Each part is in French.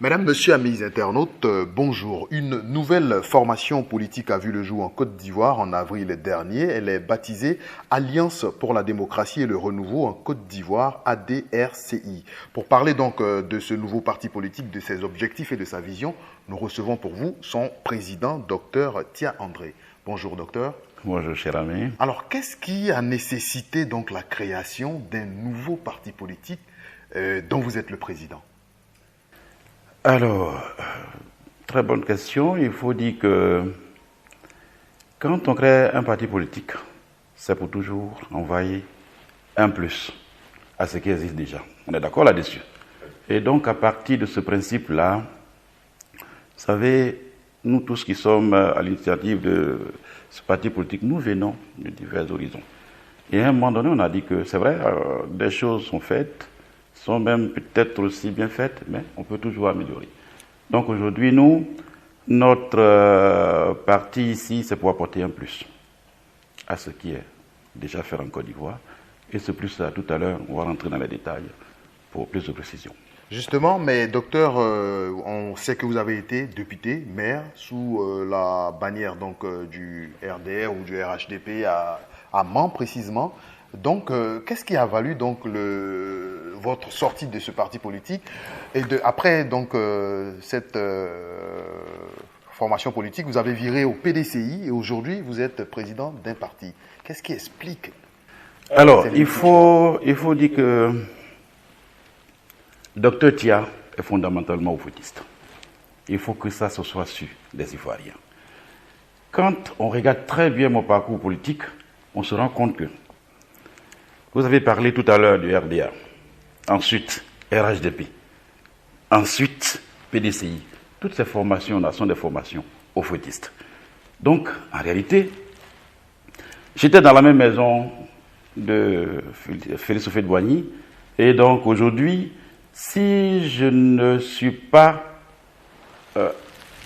Mesdames, Messieurs, amis internautes, bonjour. Une nouvelle formation politique a vu le jour en Côte d'Ivoire en avril dernier. Elle est baptisée Alliance pour la démocratie et le renouveau en Côte d'Ivoire, ADRCI. Pour parler donc de ce nouveau parti politique, de ses objectifs et de sa vision, nous recevons pour vous son président, Dr Tia André. Bonjour, docteur. Bonjour, cher ami. Alors, qu'est-ce qui a nécessité donc la création d'un nouveau parti politique dont vous êtes le président? Alors, très bonne question. Il faut dire que quand on crée un parti politique, c'est pour toujours envoyer un plus à ce qui existe déjà. On est d'accord là-dessus. Et donc, à partir de ce principe-là, vous savez, nous tous qui sommes à l'initiative de ce parti politique, nous venons de divers horizons. Et à un moment donné, on a dit que c'est vrai, des choses sont faites, sont même peut-être aussi bien faites, mais on peut toujours améliorer. Donc aujourd'hui, nous, notre parti ici, c'est pour apporter un plus à ce qui est déjà fait en Côte d'Ivoire. Et ce plus-là, tout à l'heure, on va rentrer dans les détails pour plus de précision. Justement, mais docteur, on sait que vous avez été député, maire, sous la bannière donc, du RDR ou du RHDP à Mans précisément. Donc, qu'est-ce qui a valu donc votre sortie de ce parti politique et après donc cette formation politique, vous avez viré au PDCI et aujourd'hui vous êtes président d'un parti. Qu'est-ce qui explique? Alors, il faut dire que Dr Tia est fondamentalement oufotiste. Il faut que ça se soit su des Ivoiriens. Quand on regarde très bien mon parcours politique, on se rend compte que vous avez parlé tout à l'heure du RDA, ensuite RHDP, ensuite PDCI. Toutes ces formations-là sont des formations oufouettistes. Donc, en réalité, j'étais dans la même maison de Félix Houphouët-Boigny, et donc aujourd'hui, si je ne suis pas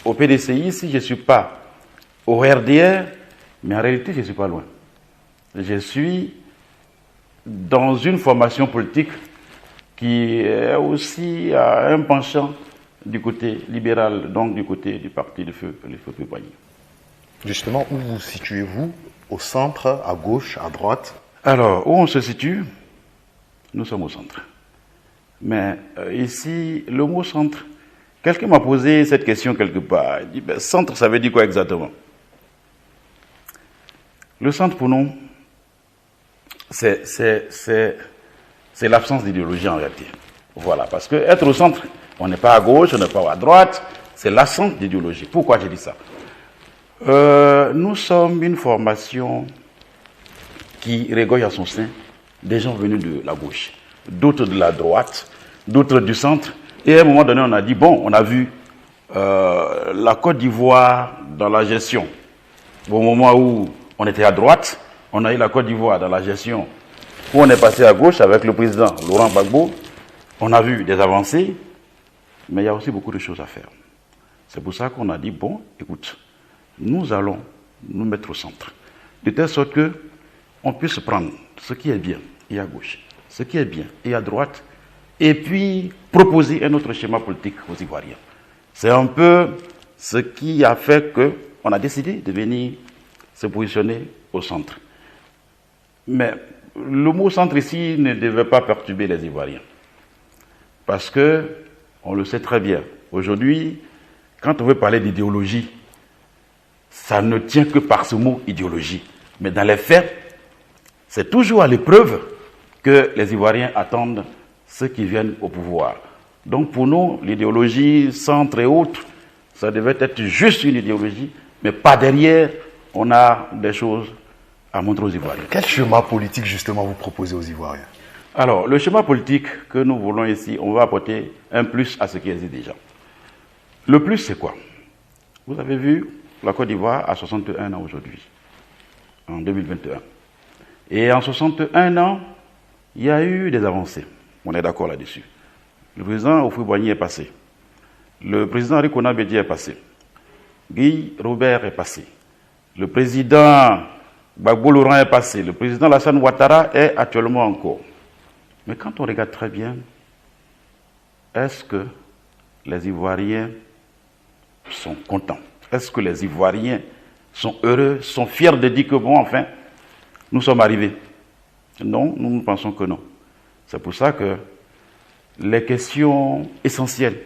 au PDCI, si je ne suis pas au RDR, mais en réalité, je ne suis pas loin. Je suis dans une formation politique qui est aussi à un penchant du côté libéral, donc du côté du parti de Félix Houphouët-Boigny. Justement, où vous situez-vous? Au centre, à gauche, à droite? Alors, où on se situe? Nous sommes au centre. Mais ici, le mot centre, quelqu'un m'a posé cette question quelque part. Il dit, ben, centre, ça veut dire quoi exactement? Le centre, pour nous, c'est l'absence d'idéologie en réalité. Voilà, parce que être au centre, on n'est pas à gauche, on n'est pas à droite, c'est l'absence d'idéologie. Pourquoi j'ai dit ça? Nous sommes une formation qui regorge à son sein des gens venus de la gauche, d'autres de la droite, d'autres du centre. Et à un moment donné, on a dit, bon, on a vu la Côte d'Ivoire dans la gestion. Au moment où on était à droite, on a eu la Côte d'Ivoire dans la gestion où on est passé à gauche avec le président Laurent Gbagbo. On a vu des avancées, mais il y a aussi beaucoup de choses à faire. C'est pour ça qu'on a dit, bon, écoute, nous allons nous mettre au centre, de telle sorte qu'on puisse prendre ce qui est bien et à gauche, ce qui est bien et à droite, et puis proposer un autre schéma politique aux Ivoiriens. C'est un peu ce qui a fait qu'on a décidé de venir se positionner au centre. Mais le mot centre ici ne devait pas perturber les Ivoiriens. Parce que, on le sait très bien, aujourd'hui, quand on veut parler d'idéologie, ça ne tient que par ce mot idéologie. Mais dans les faits, c'est toujours à l'épreuve que les Ivoiriens attendent ceux qui viennent au pouvoir. Donc pour nous, l'idéologie centre et autres, ça devait être juste une idéologie, mais pas derrière, on a des choses à montrer aux Ivoiriens. Quel schéma politique justement vous proposez aux Ivoiriens? Alors, le schéma politique que nous voulons ici, on va apporter un plus à ce qui existe déjà. Le plus, c'est quoi? Vous avez vu, la Côte d'Ivoire a 61 ans aujourd'hui, en 2021. Et en 61 ans, il y a eu des avancées. On est d'accord là-dessus. Le président Houphouët-Boigny est passé. Le président Rikona Bédi est passé. Guy Robert est passé. Le président Gbagbo Laurent est passé. Le président Alassane Ouattara est actuellement en cours. Mais quand on regarde très bien, est-ce que les Ivoiriens sont contents? Est-ce que les Ivoiriens sont heureux, sont fiers de dire que bon, enfin, nous sommes arrivés? Non, nous pensons que non. C'est pour ça que les questions essentielles,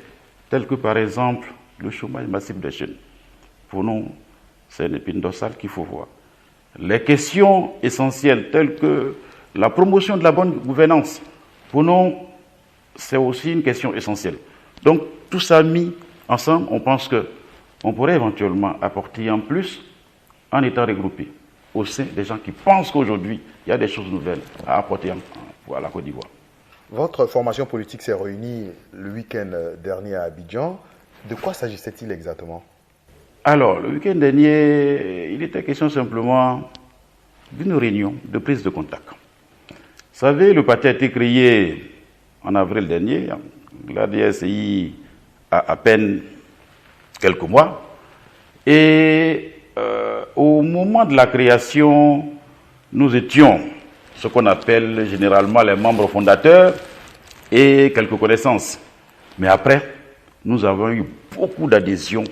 telles que par exemple le chômage massif des jeunes, pour nous, c'est une épine dorsale qu'il faut voir. Les questions essentielles, telles que la promotion de la bonne gouvernance, pour nous, c'est aussi une question essentielle. Donc, tout ça mis ensemble, on pense qu'on pourrait éventuellement apporter en plus en étant regroupé au sein des gens qui pensent qu'aujourd'hui, il y a des choses nouvelles à apporter à la Côte d'Ivoire. Votre formation politique s'est réunie le week-end dernier à Abidjan. De quoi s'agissait-il exactement? Alors, le week-end dernier, il était question simplement d'une réunion de prise de contact. Vous savez, le parti a été créé en avril dernier. La DSI a à peine quelques mois. Et au moment de la création, nous étions ce qu'on appelle généralement les membres fondateurs et quelques connaissances. Mais après, nous avons eu beaucoup d'adhésions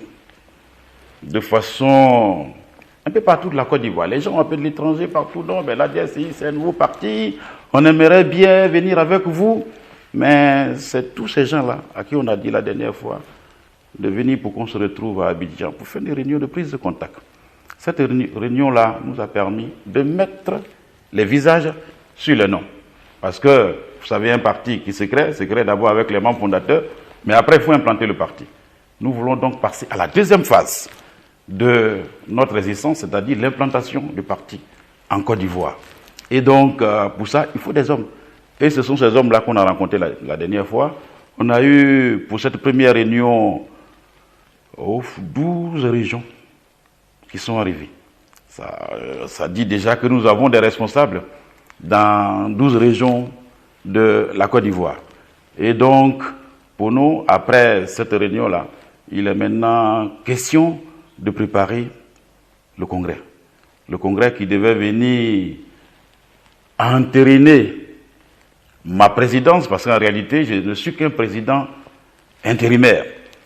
de façon un peu partout de la Côte d'Ivoire. Les gens un peu de l'étranger partout. Non, mais la DSI, c'est un nouveau parti. On aimerait bien venir avec vous. Mais c'est tous ces gens-là à qui on a dit la dernière fois de venir pour qu'on se retrouve à Abidjan pour faire des réunions de prise de contact. Cette réunion-là nous a permis de mettre les visages sur les noms. Parce que, vous savez, un parti qui se crée d'abord avec les membres fondateurs, mais après, il faut implanter le parti. Nous voulons donc passer à la deuxième phase de notre existence, c'est-à-dire l'implantation du parti en Côte d'Ivoire. Et donc, pour ça, il faut des hommes. Et ce sont ces hommes-là qu'on a rencontrés la dernière fois. On a eu, pour cette première réunion, 12 régions qui sont arrivées. Ça dit déjà que nous avons des responsables dans 12 régions de la Côte d'Ivoire. Et donc, pour nous, après cette réunion-là, il est maintenant question de préparer le congrès. Le congrès qui devait venir entériner ma présidence, parce qu'en réalité, je ne suis qu'un président intérimaire.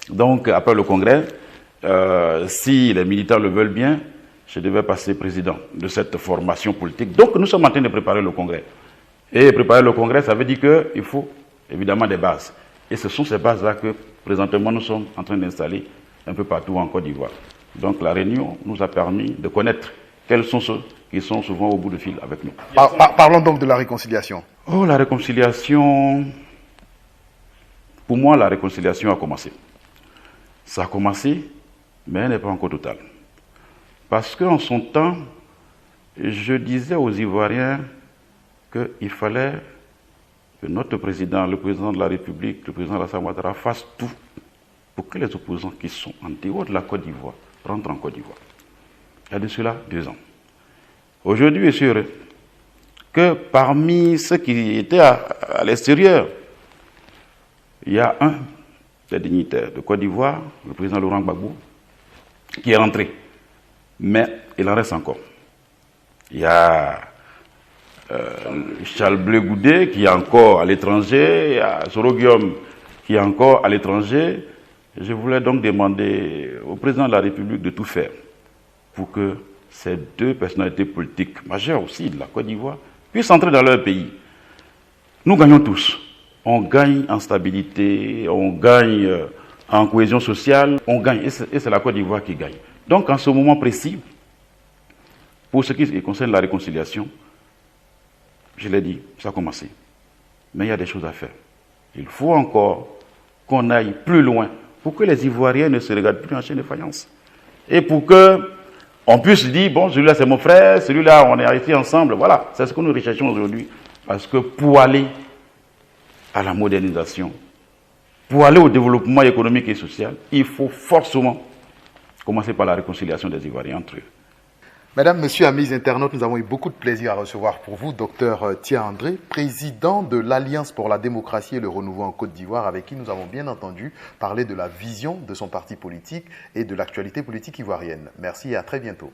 Donc, après le congrès, si les militants le veulent bien, je devais passer président de cette formation politique. Donc, nous sommes en train de préparer le congrès. Et préparer le congrès, ça veut dire qu'il faut évidemment des bases. Et ce sont ces bases-là que, présentement, nous sommes en train d'installer un peu partout en Côte d'Ivoire. Donc, la réunion nous a permis de connaître quels sont ceux qui sont souvent au bout du fil avec nous. Parlons donc de la réconciliation. Oh, la réconciliation, pour moi, la réconciliation a commencé. Ça a commencé, mais elle n'est pas encore totale. Parce qu'en son temps, je disais aux Ivoiriens qu'il fallait que notre président, le président de la République, le président Alassane Ouattara, fasse tout pour que les opposants qui sont en dehors de la Côte d'Ivoire rentrent en Côte d'Ivoire. Il y a de cela 2 ans. Aujourd'hui, je suis heureux que parmi ceux qui étaient à l'extérieur, il y a un des dignitaires de Côte d'Ivoire, le président Laurent Gbagbo, qui est rentré. Mais il en reste encore. Il y a Charles Blé Goudé qui est encore à l'étranger, il y a Soro Guillaume qui est encore à l'étranger. Je voulais donc demander au président de la République de tout faire pour que ces 2 personnalités politiques majeures aussi de la Côte d'Ivoire puissent entrer dans leur pays. Nous gagnons tous. On gagne en stabilité, on gagne en cohésion sociale, on gagne. Et c'est la Côte d'Ivoire qui gagne. Donc, en ce moment précis, pour ce qui concerne la réconciliation, je l'ai dit, ça a commencé. Mais il y a des choses à faire. Il faut encore qu'on aille plus loin pour que les Ivoiriens ne se regardent plus en chaîne de faïence. Et pour qu'on puisse dire, bon, celui-là c'est mon frère, celui-là on est ici ensemble. Voilà, c'est ce que nous recherchons aujourd'hui. Parce que pour aller à la modernisation, pour aller au développement économique et social, il faut forcément commencer par la réconciliation des Ivoiriens entre eux. Mesdames, Messieurs, amis internautes, nous avons eu beaucoup de plaisir à recevoir pour vous Dr Thia André, président de l'Alliance pour la démocratie et le renouveau en Côte d'Ivoire, avec qui nous avons bien entendu parler de la vision de son parti politique et de l'actualité politique ivoirienne. Merci et à très bientôt.